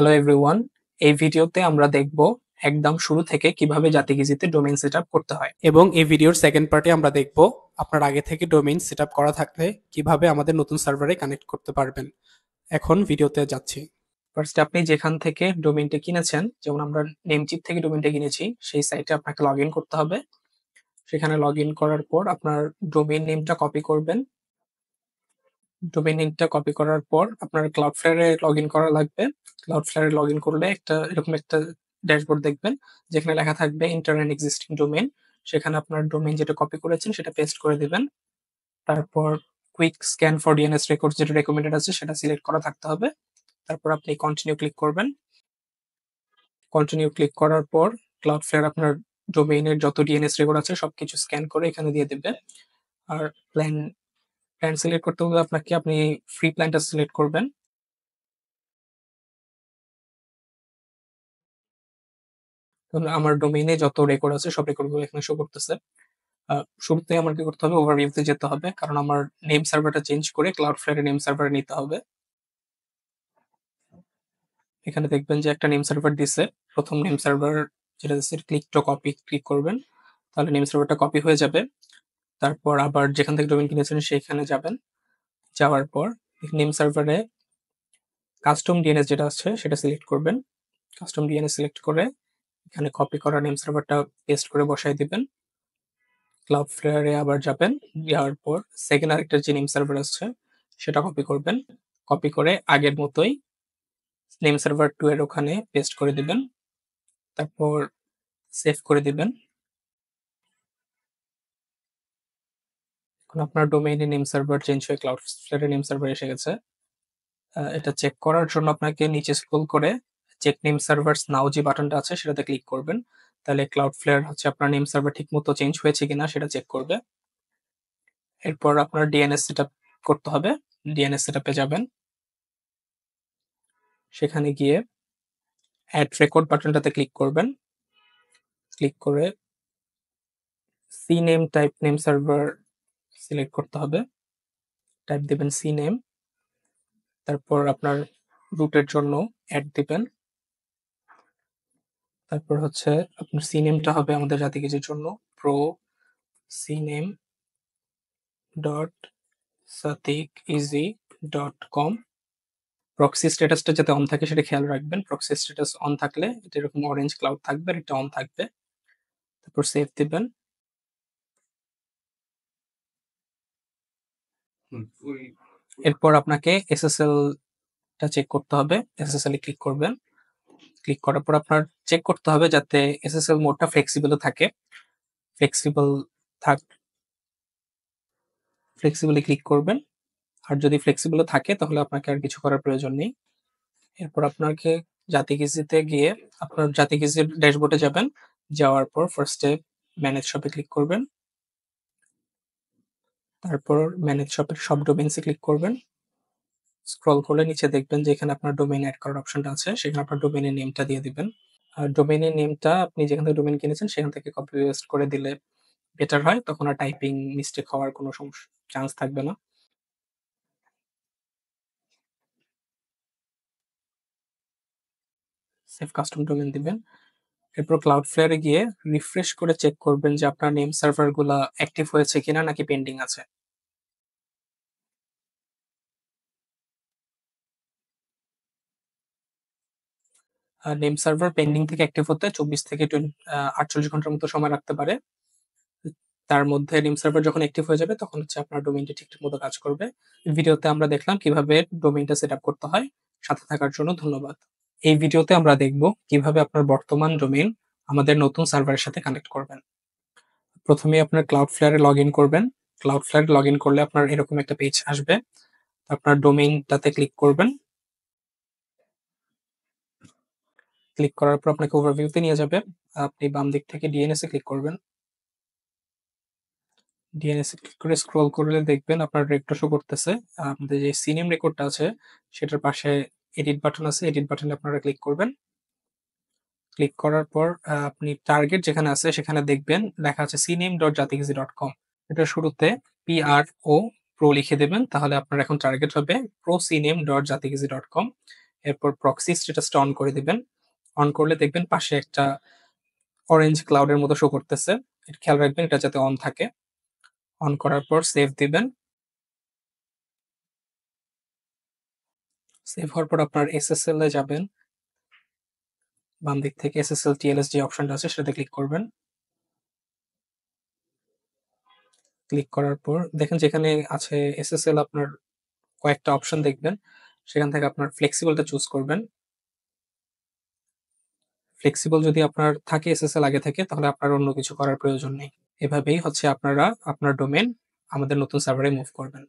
Hello everyone. এই ভিডিওতে আমরা দেখব একদম শুরু থেকে কিভাবে জাতিগিজিতে ডোমেইন সেটআপ করতে হয়। এবং এই ভিডিওর সেকেন্ড পার্টে আমরা দেখব আপনার আগে থেকে ডোমেইন সেটআপ করা থাকলে কিভাবে আমাদের নতুন সার্ভারে কানেক্ট করতে পারবেন। এখন ভিডিওতে যাচ্ছি। ফার্স্ট আপনি যেখান থেকে ডোমেইনটা কিনেছেন, যেমন আমরা নেমচিপ থেকে ডোমেইনটা কিনেছি, সেই সাইটে আপনাকে লগইন করতে হবে। সেখানে লগইন করার পর আপনার ডোমেইন নেমটা কপি করবেন। ডোমেইন নেমটা কপি করার পর আপনার Cloudflare এ লগইন করা লাগবে। Cloudflare এ লগইন করলে এরকম একটা ড্যাশবোর্ড দেখবেন, যেখানে লেখা থাকবে এন্টার অ্যান এক্সিস্টিং ডোমেইন। সেখানে আপনার ডোমেইন যেটা কপি করেছেন সেটা পেস্ট করে দিবেন। তারপর quick scan for DNS records যেটা রেকমেন্ডেড আছে সেটা সিলেক্ট করা থাকতে হবে। তারপর আপনি কন্টিনিউ ক্লিক করবেন। কন্টিনিউ ক্লিক করার পর Cloudflare আপনার ডোমেইনের যত ডিএনএস রেকর্ড আছে সবকিছু স্ক্যান করে এখানে দিয়ে দিবে। আর প্ল্যান সিলেক্ট করতে হলে আপনি ফ্রি প্ল্যানটা সিলেক্ট করবেন। ধরুন আমার ডোমেইনে যত রেকর্ড আছে সব রেকর্ডগুলো এখানে শো করতেছে। আ শুরুতেই আমার কি করতে হবে, ওভারভিউ তে যেতে হবে। কারণ আমার নেম সার্ভারটা চেঞ্জ করে Cloudflare এর নেম সার্ভারে নিতে হবে। এখানে দেখবেন যে একটা নেম সার্ভার দিছে। ১ম নেম সার্ভার যেটা দিছে ক্লিক টু কপি ক্লিক করবেন। তাহলে নেম সার্ভারটা কপি হয়ে যাবে। তারপর আবার যেখান থেকে ডোমেইন কিনেছেন সেইখানে যাবেন। যাওয়ার পর নেম সার্ভারে কাস্টম ডিএনএস যেটা আছে সেটা সিলেক্ট করবেন। কাস্টম ডিএনএস সিলেক্ট করে এখানে কপি করা নেম সার্ভারটা পেস্ট করে বসায় দিবেন। Cloudflare এ আবার যাবেন। যাওয়ার পর সেকেন্ড আরেকটা যে নেম সার্ভার আছে সেটা কপি করবেন। কপি করে আগের মতোই নেম সার্ভার 2 এর ওখানে পেস্ট করে দিবেন। তারপর সেভ করে দিবেন। এখন আপনার ডোমেইনের নেম সার্ভার চেঞ্জ হয়ে Cloudflare এর নেম সার্ভার এসে গেছে। এটা চেক করার জন্য আপনাকে নিচে স্ক্রল করে চেক নেম সার্ভারস নাও যে বাটনটা আছে সেটাতে ক্লিক করবেন। তাহলে Cloudflare হচ্ছে আপনার নেম সার্ভার ঠিকমতো চেঞ্জ হয়েছে কিনা সেটা চেক করবে। এরপর আপনার ডিএনএস সেটআপ করতে হবে। ডিএনএস সেটআপ এ যাবেন। সেখানে গিয়ে অ্যাড রেকর্ড বাটনটাতে ক্লিক করবেন। ক্লিক করে সিনেম টাইপ নেম সার্ভার সিলেক্ট করতে হবে। টাইপ দিবেন সিনেম। তারপর আপনার রুটের জন্য অ্যাড দিবেন। তারপর হচ্ছে আপনার সিনেমটা হবে আমাদের জাতিগিজের জন্য pro cnem.satigeasy.com। প্রক্সি স্ট্যাটাসটা যাতে অন থাকে সেটা খেয়াল রাখবেন। প্রক্সি স্ট্যাটাস অন থাকলে এটা এরকম অরেঞ্জ ক্লাউড থাকবে আর এটা অন থাকবে। তারপর সেভ দিবেন। এরপর আপনাকে SSL টা চেক করতে হবে। SSL এ ক্লিক করবেন। ক্লিক করার পর আপনার চেক করতে হবে যাতে SSL মোডটা ফ্লেক্সিবল থাকে। ফ্লেক্সিবল থাক ফ্লেক্সিবল এ ক্লিক করবেন। আর যদি ফ্লেক্সিবল থাকে তাহলে আপনাকে আর কিছু করার প্রয়োজন নেই। এরপর আপনাকে জাতিগিজিতে গিয়ে আপনার জাতিগিজির ড্যাশবোর্ডে যাবেন। যাওয়ার পর ফার্স্ট এ ম্যানেজ শপ এ ক্লিক করবেন। তারপর ম্যানেজ শপের সব ডোমেইনস এ ক্লিক করবেন। স্ক্রল করে নিচে দেখবেন যে এখানে আপনার ডোমেইন এড করার অপশনটা আছে। সেখানে আপনার ডোমেইনের নেমটা দিয়ে দিবেন। আর ডোমেইনের নেমটা আপনি যেখান থেকে ডোমেইন কিনেছেন সেখান থেকে কপি পেস্ট করে দিলে বেটার হয়। তখন আর টাইপিং মিস্টেক হওয়ার কোনো চান্স থাকবে না। সেভ কাস্টম ডোমেইন দিবেন। এরপর Cloudflare এ গিয়ে রিফ্রেশ করে চেক করবেন যে আপনার নেম সার্ভার গুলা অ্যাক্টিভ হয়েছে কিনা নাকি পেন্ডিং আছে। নেম সার্ভার পেন্ডিং থেকে অ্যাক্টিভ হতে ২৪ থেকে ৪৮ ঘন্টার মতো সময় লাগতে পারে। তার মধ্যে নেম সার্ভার যখন অ্যাক্টিভ হয়ে যাবে তখন হচ্ছে আপনার ডোমেইনটি ঠিকঠাক মতো কাজ করবে। ভিডিওতে আমরা দেখলাম কিভাবে ডোমেইনটা সেটআপ করতে হয়। সাথে থাকার জন্য ধন্যবাদ। এই ভিডিওতে আমরা দেখব কিভাবে আপনার বর্তমান ডোমেইন আমাদের নতুন সার্ভারের সাথে কানেক্ট করবেন। প্রথমেই আপনার Cloudflare এ লগইন করবেন। Cloudflare লগইন করলে আপনার এরকম একটা পেজ আসবে। আপনার ডোমেইনটাতে ক্লিক করবেন। ক্লিক করার পর আপনাকে ওভারভিউ তে নিয়ে যাবে। আপনি বাম দিক থেকে ডিএনএস এ ক্লিক করবেন। ডিএনএস এ ক্লিক করে স্ক্রল করলে দেখবেন আপনার রেকটা শো করতেছে। আপনাদের যে সিনেম রেকর্ডটা আছে সেটার পাশে এডিট বাটন আছে। এডিট বাটনে আপনারা ক্লিক করবেন। ক্লিক করার পর আপনি টার্গেট যেখানে আছে সেখানে দেখবেন লেখা আছে cname.jatigizi.com। এটার শুরুতে PRO লিখে দেবেন। তাহলে আপনার এখন টার্গেট হবে procname.jatigizi.com। এরপর প্রক্সি স্ট্যাটাসটা অন করে দিবেন। অন করলে দেখবেন পাশে একটা অরেঞ্জ ক্লাউডের মতো শো করতেছে। এটা খেয়াল রাখবেন এটা যাতে অন থাকে। অন করার পর সেভ দিবেন। সেভ হওয়ার পর আপনার এসএসএল এ যাবেন। বাম দিক থেকে এসএসএল টিএলএস যে অপশনটা আছে সেটাতে ক্লিক করবেন। ক্লিক করার পর দেখেন যেখানে আছে এসএসএল আপনার কয়েকটা অপশন দেখবেন। সেখান থেকে আপনার ফ্লেক্সিবলটা চুজ করবেন। ফ্লেক্সিবল যদি আপনার থাকে এসএসএল আগে থেকে তাহলে আপনার অন্য কিছু করার প্রয়োজন নেই। এভাবেই হচ্ছে আপনারা আপনার ডোমেইন আমাদের নতুন সার্ভারে মুভ করবেন।